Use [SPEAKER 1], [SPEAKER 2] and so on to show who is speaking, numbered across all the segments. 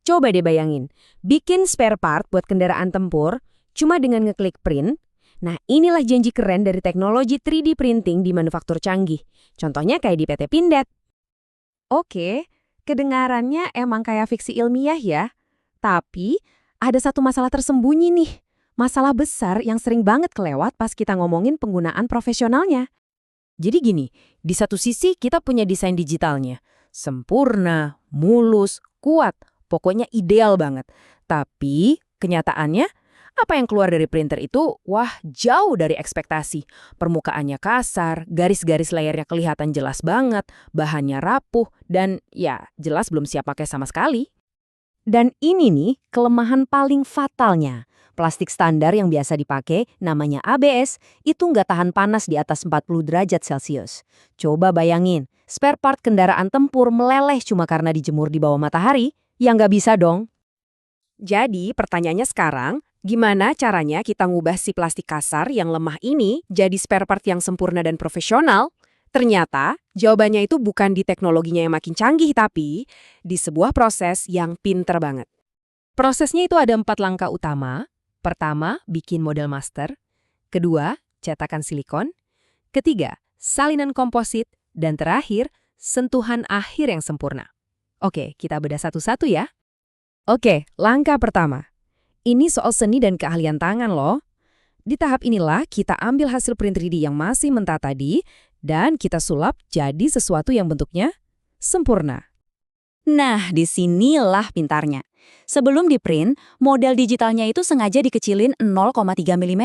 [SPEAKER 1] Coba deh bayangin, bikin spare part buat kendaraan tempur cuma dengan ngeklik print. Nah, inilah janji keren dari teknologi 3D printing di manufaktur canggih. Contohnya kayak di PT Pindad.
[SPEAKER 2] Oke, kedengarannya emang kayak fiksi ilmiah ya. Tapi ada satu masalah tersembunyi nih. Masalah besar yang sering banget kelewat pas kita ngomongin penggunaan profesionalnya.
[SPEAKER 1] Jadi gini, di satu sisi kita punya desain digitalnya. Sempurna, mulus, kuat, pokoknya ideal banget. Tapi kenyataannya, apa yang keluar dari printer itu, wah jauh dari ekspektasi. Permukaannya kasar, garis-garis layarnya kelihatan jelas banget, bahannya rapuh, dan ya jelas belum siap pakai sama sekali.
[SPEAKER 2] Dan ini nih kelemahan paling fatalnya. Plastik standar yang biasa dipakai, namanya ABS, itu nggak tahan panas di atas 40 derajat Celcius. Coba bayangin, spare part kendaraan tempur meleleh cuma karena dijemur di bawah matahari? Ya nggak bisa dong.
[SPEAKER 1] Jadi pertanyaannya sekarang, gimana caranya kita ngubah si plastik kasar yang lemah ini jadi spare part yang sempurna dan profesional? Ternyata jawabannya itu bukan di teknologinya yang makin canggih, tapi di sebuah proses yang pinter banget. Prosesnya itu ada 4 langkah utama. Pertama, bikin model master. Kedua, cetakan silikon. Ketiga, salinan komposit. Dan terakhir, sentuhan akhir yang sempurna. Oke, kita bedah satu-satu ya. Oke, langkah pertama. Ini soal seni dan keahlian tangan loh. Di tahap inilah kita ambil hasil print 3D yang masih mentah tadi dan kita sulap jadi sesuatu yang bentuknya sempurna.
[SPEAKER 2] Nah, disinilah pintarnya. Sebelum di-print, model digitalnya itu sengaja dikecilin 0,3 mm.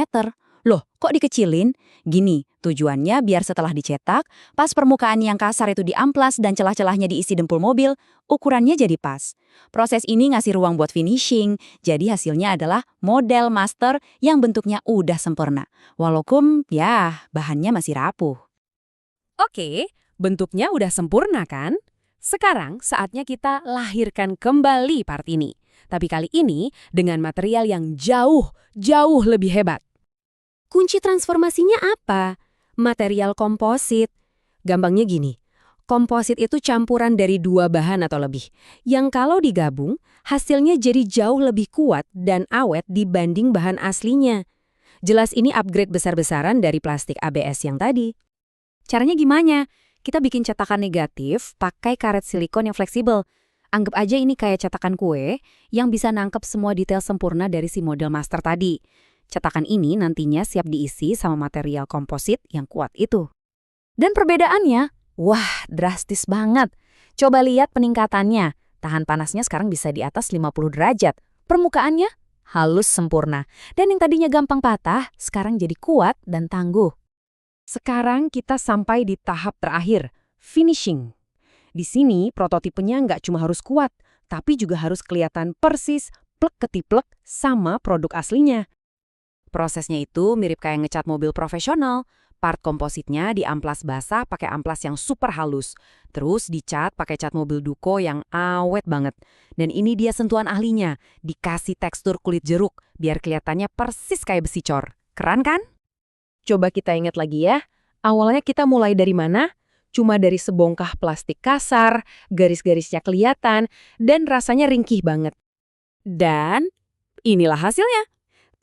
[SPEAKER 2] Loh, kok dikecilin? Gini, tujuannya biar setelah dicetak, pas permukaan yang kasar itu diamplas dan celah-celahnya diisi dempul mobil, ukurannya jadi pas. Proses ini ngasih ruang buat finishing, jadi hasilnya adalah model master yang bentuknya udah sempurna. Walaupun, ya, bahannya masih rapuh.
[SPEAKER 1] Oke, bentuknya udah sempurna kan? Sekarang saatnya kita lahirkan kembali part ini. Tapi kali ini dengan material yang jauh lebih hebat. Kunci transformasinya apa? Material komposit. Gampangnya gini, komposit itu campuran dari 2 bahan atau lebih, yang kalau digabung, hasilnya jadi jauh lebih kuat dan awet dibanding bahan aslinya. Jelas ini upgrade besar-besaran dari plastik ABS yang tadi. Caranya gimana? Kita bikin cetakan negatif pakai karet silikon yang fleksibel. Anggap aja ini kayak cetakan kue yang bisa nangkep semua detail sempurna dari si model master tadi. Cetakan ini nantinya siap diisi sama material komposit yang kuat itu. Dan perbedaannya, wah drastis banget. Coba lihat peningkatannya. Tahan panasnya sekarang bisa di atas 50 derajat. Permukaannya halus sempurna. Dan yang tadinya gampang patah, sekarang jadi kuat dan tangguh. Sekarang kita sampai di tahap terakhir, finishing. Di sini prototipenya nggak cuma harus kuat, tapi juga harus kelihatan persis, plek ketiplek sama produk aslinya. Prosesnya itu mirip kayak ngecat mobil profesional. Part kompositnya diamplas basah pakai amplas yang super halus. Terus dicat pakai cat mobil Duko yang awet banget. Dan ini dia sentuhan ahlinya, dikasih tekstur kulit jeruk biar kelihatannya persis kayak besi cor. Keren kan? Coba kita ingat lagi ya, awalnya kita mulai dari mana? Cuma dari sebongkah plastik kasar, garis-garisnya kelihatan, dan rasanya ringkih banget. Dan inilah hasilnya,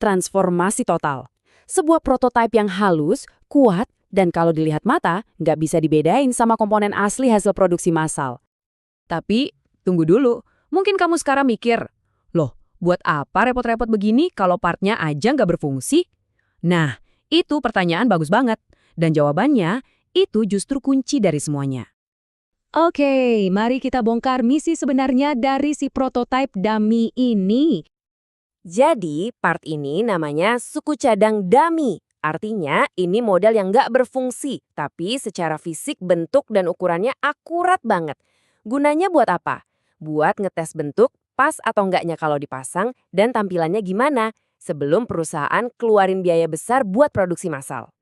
[SPEAKER 1] transformasi total. Sebuah prototipe yang halus, kuat, dan kalau dilihat mata, nggak bisa dibedain sama komponen asli hasil produksi massal. Tapi, tunggu dulu, mungkin kamu sekarang mikir, loh, buat apa repot-repot begini kalau partnya aja nggak berfungsi? Nah, itu pertanyaan bagus banget. Dan jawabannya, itu justru kunci dari semuanya. Oke, mari kita bongkar misi sebenarnya dari si prototipe dummy ini. Jadi, part ini namanya suku cadang dummy. Artinya, ini model yang nggak berfungsi, tapi secara fisik, bentuk, dan ukurannya akurat banget. Gunanya buat apa? Buat ngetes bentuk, pas atau enggaknya kalau dipasang, dan tampilannya gimana? Sebelum perusahaan keluarin biaya besar buat produksi massal.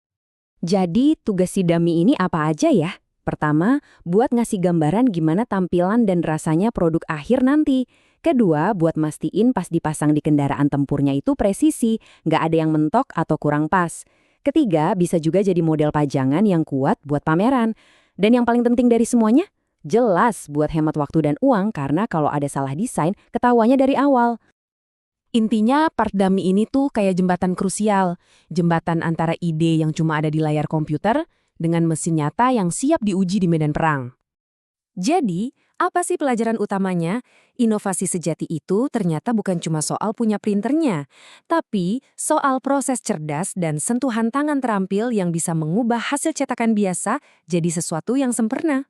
[SPEAKER 1] Jadi tugas si dummy ini apa aja ya? Pertama, buat ngasih gambaran gimana tampilan dan rasanya produk akhir nanti. Kedua, buat mastiin pas dipasang di kendaraan tempurnya itu presisi, nggak ada yang mentok atau kurang pas. Ketiga, bisa juga jadi model pajangan yang kuat buat pameran. Dan yang paling penting dari semuanya,
[SPEAKER 2] Jelas buat hemat waktu dan uang karena kalau ada salah desain, ketawanya dari awal.
[SPEAKER 1] Intinya part dummy ini tuh kayak jembatan krusial. Jembatan antara ide yang cuma ada di layar komputer dengan mesin nyata yang siap diuji di medan perang.
[SPEAKER 2] Jadi, apa sih pelajaran utamanya? Inovasi sejati itu ternyata bukan cuma soal punya printernya, tapi soal proses cerdas dan sentuhan tangan terampil yang bisa mengubah hasil cetakan biasa jadi sesuatu yang sempurna.